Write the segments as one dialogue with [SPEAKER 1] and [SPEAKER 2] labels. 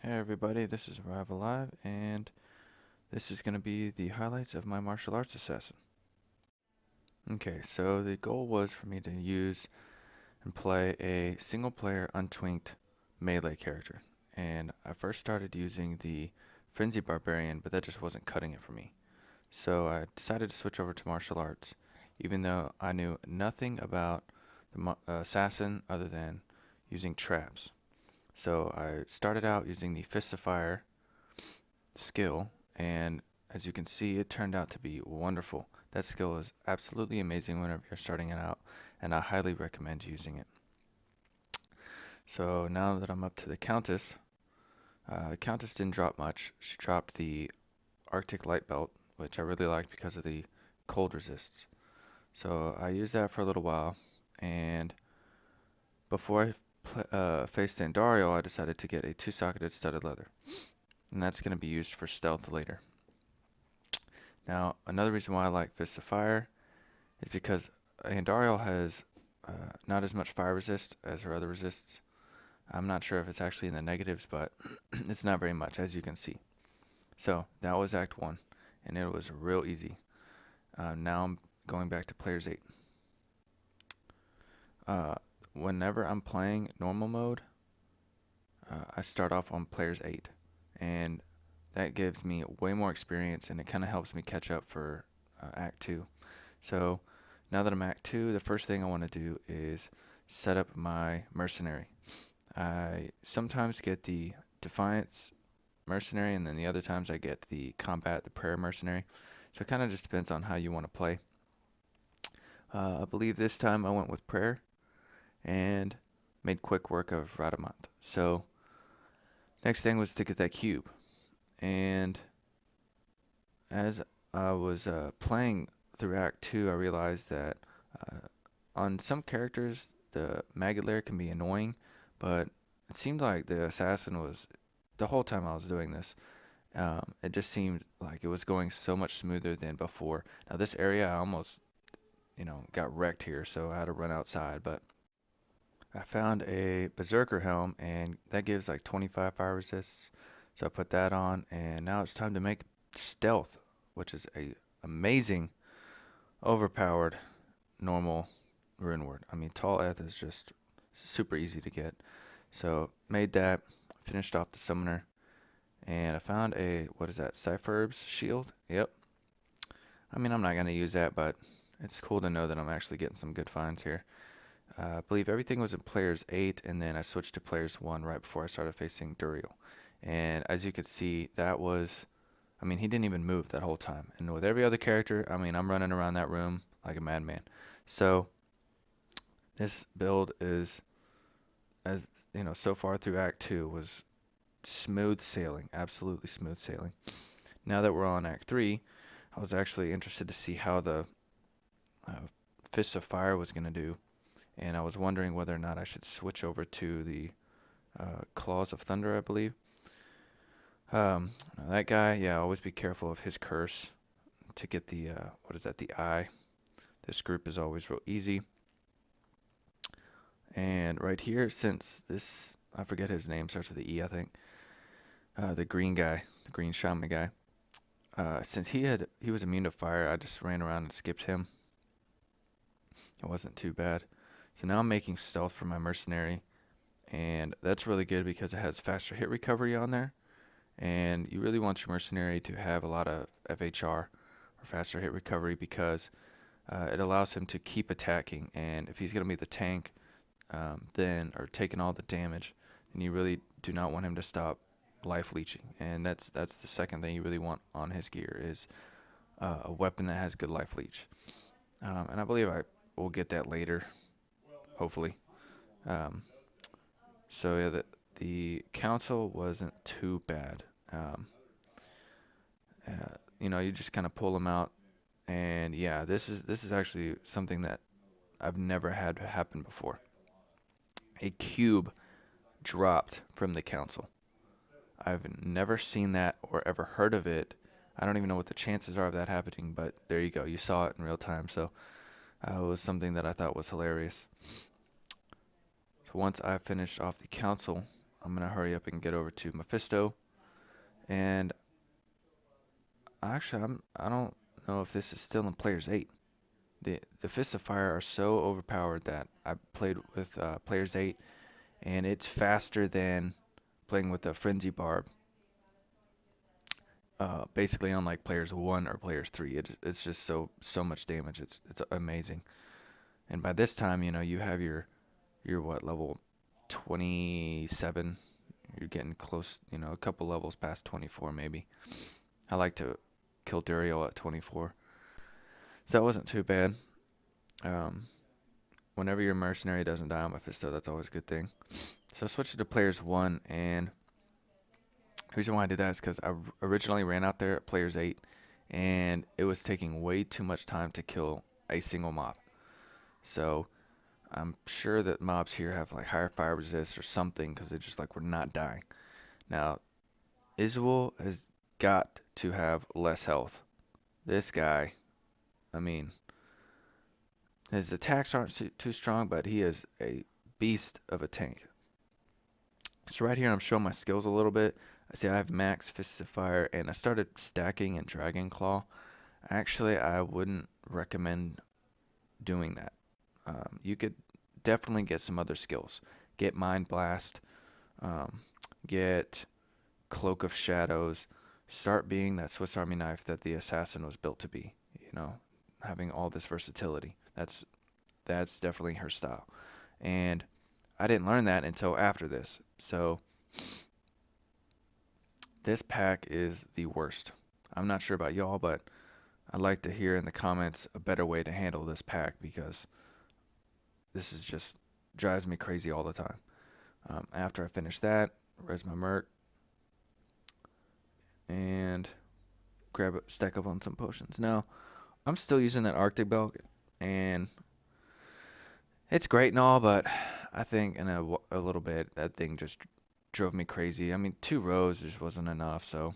[SPEAKER 1] Hey everybody, this is AriveAlive, and this is going to be the highlights of my martial arts assassin. Okay, so the goal was for me to use and play a single player Untwinked melee character. And I first started using the Frenzy Barbarian, but that just wasn't cutting it for me. So I decided to switch over to martial arts, even though I knew nothing about the assassin other than using traps. So I started out using the Fist of Fire skill, and as you can see, it turned out to be wonderful. That skill is absolutely amazing whenever you're starting it out, and I highly recommend using it. So now that I'm up to the Countess didn't drop much. She dropped the Arctic Light Belt, which I really liked because of the cold resists. So I used that for a little while, and before I faced Andario, I decided to get a two-socketed studded leather, and that's going to be used for stealth later. Now, another reason why I like Fist of Fire is because Andariel has not as much fire resist as her other resists. I'm not sure if it's actually in the negatives, but it's not very much, as you can see. So that was Act 1, and it was real easy. Now I'm going back to Players 8. Uh, Whenever I'm playing normal mode, I start off on Players 8, and that gives me way more experience, and it kind of helps me catch up for Act 2. So now that I'm Act 2, the first thing I want to do is set up my mercenary. I sometimes get the Defiance mercenary, and then the other times I get the Combat, the Prayer mercenary. So it kind of just depends on how you want to play. I believe this time I went with Prayer and made quick work of Radamant. So next thing was to get that cube. And as I was playing through Act 2, I realized that uh, on some characters, the Maggot Lair can be annoying, but it seemed like the assassin was, the whole time I was doing this, it just seemed like it was going so much smoother than before. Now this area I almost, got wrecked here, so I had to run outside, but I found a Berserker helm, and that gives like 25 fire resists, so I put that on, and now it's time to make stealth, which is a amazing, overpowered, normal Runeword. I mean, Tall Eth is just super easy to get. So made that, finished off the summoner, and I found a, what is that, Cypherb's shield? Yep. I mean, I'm not going to use that, but it's cool to know that I'm actually getting some good finds here. I believe everything was in players 8, and then I switched to players 1 right before I started facing Duriel. And as you could see, that was, I mean, he didn't even move that whole time. And with every other character, I mean, I'm running around that room like a madman. So this build is, as you know, so far through Act 2 was smooth sailing, absolutely smooth sailing. Now that we're on Act 3, I was actually interested to see how the uh, Fist of Fire was going to do, and I was wondering whether or not I should switch over to the Claws of Thunder, I believe. That guy, yeah, always be careful of his curse to get the, what is that, the eye. This group is always real easy. And right here, since this, I forget his name, starts with the E, I think. The green guy, the green shaman guy. Since he was immune to fire, I just ran around and skipped him. It wasn't too bad. So now I'm making stealth for my mercenary, and that's really good because it has faster hit recovery on there. And you really want your mercenary to have a lot of FHR or faster hit recovery because it allows him to keep attacking. And if he's going to be the tank, then or taking all the damage, then you really do not want him to stop life leeching. And that's the second thing you really want on his gear is a weapon that has good life leech. And I believe I will get that later, hopefully. Um, so yeah, the council wasn't too bad. Um, you just kind of pull them out, and yeah, this is actually something that I've never had happen before. A cube dropped from the council. I've never seen that or ever heard of it. I don't even know what the chances are of that happening, but there you go. You saw it in real time, so it was something that I thought was hilarious. So once I finished off the council, I'm gonna hurry up and get over to Mephisto. And actually, I don't know if this is still in Players 8. The Fists of Fire are so overpowered that I played with Players 8, and it's faster than playing with a Frenzy Barb. Basically, unlike Players 1 or Players 3, it's just so much damage. It's amazing. And by this time, you know, you have your what, level 27. You're getting close, you know, a couple levels past 24 maybe. I like to kill Duriel at 24. So that wasn't too bad. Um, Whenever your mercenary doesn't die on Mephisto, that's always a good thing. So I switched to Players 1, and the reason why I did that is because I originally ran out there at Players 8, and it was taking way too much time to kill a single mob. So I'm sure that mobs here have like higher fire resist or something because they just like were not dying. Now, Iswell has got to have less health. This guy, I mean, his attacks aren't too strong, but he is a beast of a tank. So right here I'm showing my skills a little bit. I see I have max Fists of Fire, and I started stacking and Dragon Claw. Actually, I wouldn't recommend doing that. You could definitely get some other skills. Get Mind Blast, um, get Cloak of Shadows, start being that Swiss Army knife that the assassin was built to be. You know, having all this versatility. That's definitely her style. And I didn't learn that until after this. So this pack is the worst. I'm not sure about y'all, but I'd like to hear in the comments a better way to handle this pack because this is just drives me crazy all the time. After I finish that, res my merc and grab a stack up on some potions. Now, I'm still using that Arctic belt, and it's great and all, but I think in a little bit that thing just drove me crazy. I mean, 2 rows just wasn't enough, so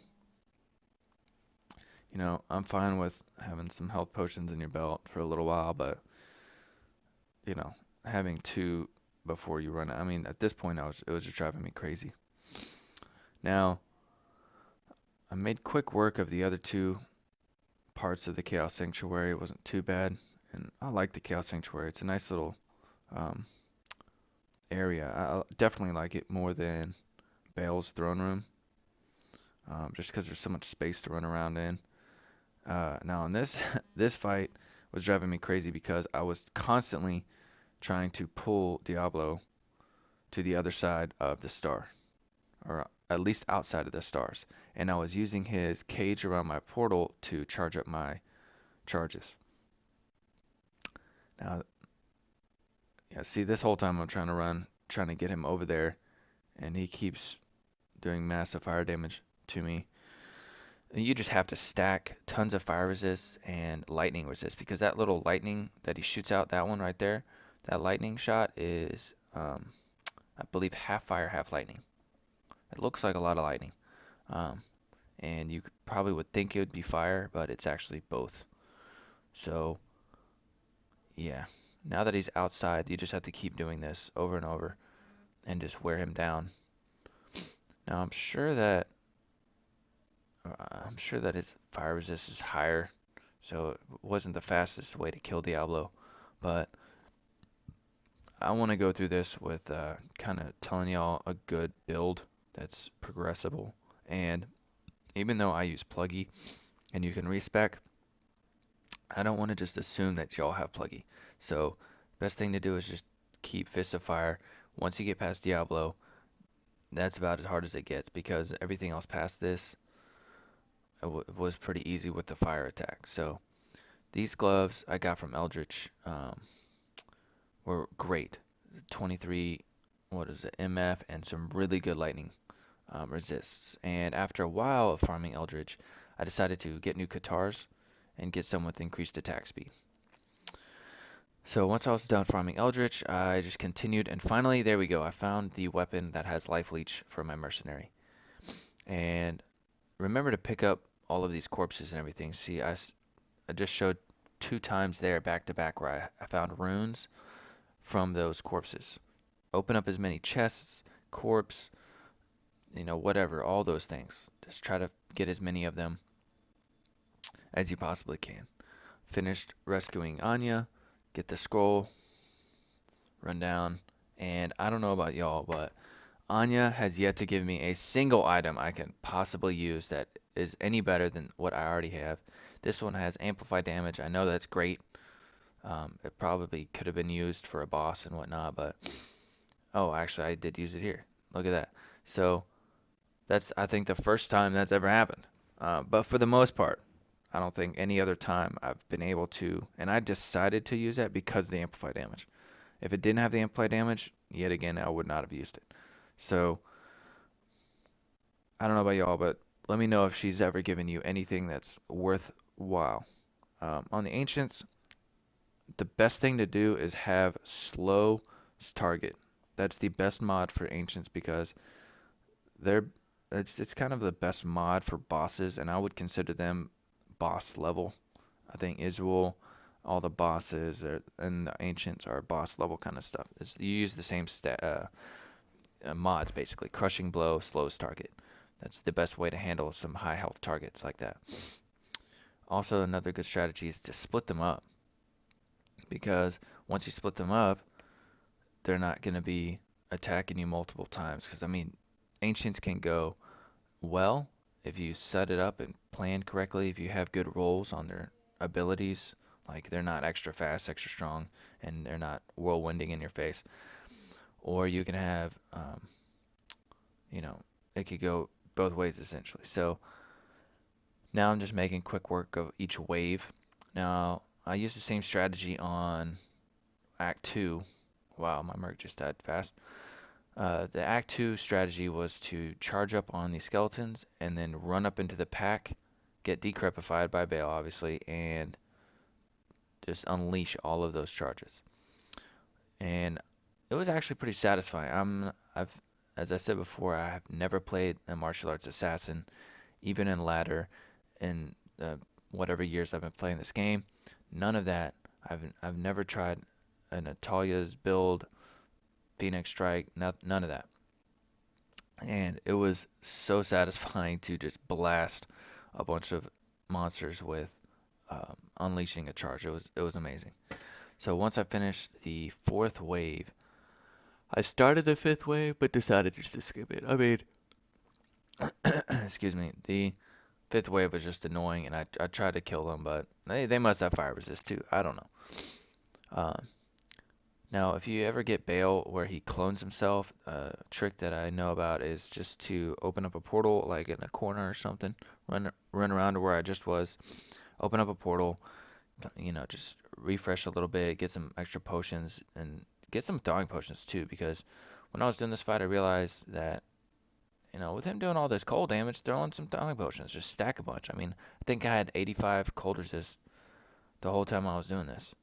[SPEAKER 1] you know, I'm fine with having some health potions in your belt for a little while, but you know, having 2 before you run out. I mean, at this point, it was just driving me crazy. Now, I made quick work of the other 2 parts of the Chaos Sanctuary. It wasn't too bad, and I like the Chaos Sanctuary. It's a nice little um, area. I definitely like it more than Bale's throne room, just because there's so much space to run around in. Now, in this this fight was driving me crazy because I was constantly trying to pull Diablo to the other side of the star, or at least outside of the stars. And I was using his cage around my portal to charge up my charges. Now, yeah, see, this whole time I'm trying to run, trying to get him over there, and he keeps doing massive fire damage to me. And you just have to stack tons of fire resist and lightning resist because that little lightning that he shoots out, that one right there, that lightning shot is, I believe, half fire, half lightning. It looks like a lot of lightning. Um, and you probably would think it would be fire, but it's actually both. So, yeah. Now that he's outside, you just have to keep doing this over and over and just wear him down. Now, I'm sure that his fire resist is higher, so it wasn't the fastest way to kill Diablo, but I want to go through this with kind of telling y'all a good build that's progressible. And even though I use Plugy and you can respec, I don't want to just assume that y'all have Plugy. So best thing to do is just keep Fist of Fire. Once you get past Diablo, that's about as hard as it gets because everything else past this was pretty easy with the fire attack. So these gloves I got from Eldritch were great. 23, what is it, MF, and some really good lightning resists. And after a while of farming Eldritch, I decided to get new Katars and get some with increased attack speed. So once I was done farming Eldritch, I just continued, and finally, there we go. I found the weapon that has Life Leech for my mercenary. And remember to pick up all of these corpses and everything. See, I just showed 2 times there back to back where I found runes from those corpses. Open up as many chests, corpse, whatever, all those things. Just try to get as many of them as you possibly can. Finished rescuing Anya, get the scroll, run down, and I don't know about y'all, but Anya has yet to give me a single item I can possibly use that is any better than what I already have. This one has amplified damage. I know that's great. It probably could have been used for a boss and whatnot, but oh, actually, I did use it here. Look at that. So that's, I think, the first time that's ever happened. But for the most part, I don't think any other time I've been able to, and I decided to use that because of the amplified damage. If it didn't have the amplified damage, yet again, I would not have used it. So I don't know about y'all, but let me know if she's ever given you anything that's worthwhile. On the Ancients, the best thing to do is have slow target. That's the best mod for Ancients because they're it's kind of the best mod for bosses, and I would consider them boss level. I think Israel, all the bosses and the Ancients are boss level kind of stuff. You use the same mods basically. Crushing Blow, slows target. That's the best way to handle some high health targets like that. Also, another good strategy is to split them up because once you split them up, they're not going to be attacking you multiple times. Because, I mean, Ancients can go well if you set it up and plan correctly, if you have good rolls on their abilities, like they're not extra fast, extra strong, and they're not whirlwinding in your face. Or you can have, you know, it could go both ways essentially. So now I'm just making quick work of each wave. Now, I use the same strategy on Act 2. Wow, my merc just died fast. The Act 2 strategy was to charge up on the skeletons and then run up into the pack, get decrepified by Bale, obviously, and just unleash all of those charges. And it was actually pretty satisfying. As I said before, I have never played a martial arts assassin, even in ladder, in whatever years I've been playing this game. None of that. I've never tried an Atalia's build, Phoenix Strike, none of that. And it was so satisfying to just blast a bunch of monsters with unleashing a charge. It was amazing. So once I finished the fourth wave, I started the fifth wave, but decided just to skip it. I mean, excuse me, the fifth wave was just annoying, and I tried to kill them, but they must have fire resist too. I don't know. Um, Now, if you ever get Bale where he clones himself, a trick that I know about is just to open up a portal, like in a corner or something, run around to where I just was, open up a portal, just refresh a little bit, get some extra potions, and get some thawing potions too, because when I was doing this fight, I realized that, with him doing all this cold damage, throwing some thawing potions, just stack a bunch. I mean, I think I had 85 cold resist the whole time I was doing this.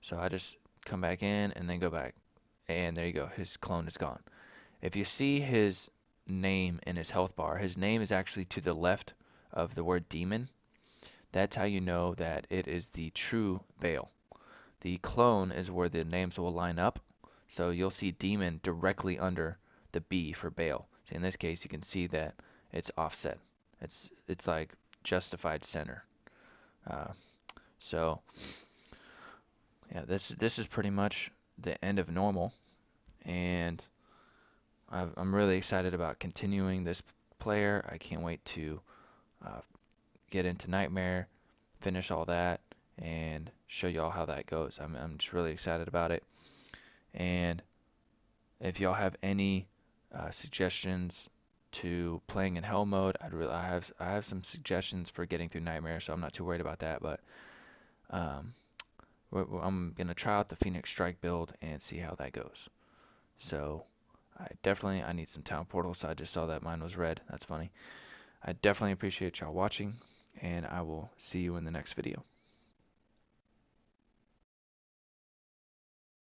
[SPEAKER 1] So I just come back in and then go back. And there you go, his clone is gone. If you see his name in his health bar, his name is actually to the left of the word demon. That's how you know that it is the true Bale. The clone is where the names will line up. So you'll see demon directly under the B for Bale. So in this case, you can see that it's offset. It's like justified center. Uh, so yeah, this is pretty much the end of normal, and I'm really excited about continuing this player. I can't wait to uh, get into Nightmare, finish all that, and show y'all how that goes. I'm just really excited about it. And if y'all have any suggestions to playing in Hell mode, I have some suggestions for getting through Nightmare, so I'm not too worried about that. But um, I'm gonna try out the Phoenix Strike build and see how that goes. So I need some town portals. I just saw that mine was red. That's funny. I definitely appreciate y'all watching, and I will see you in the next video.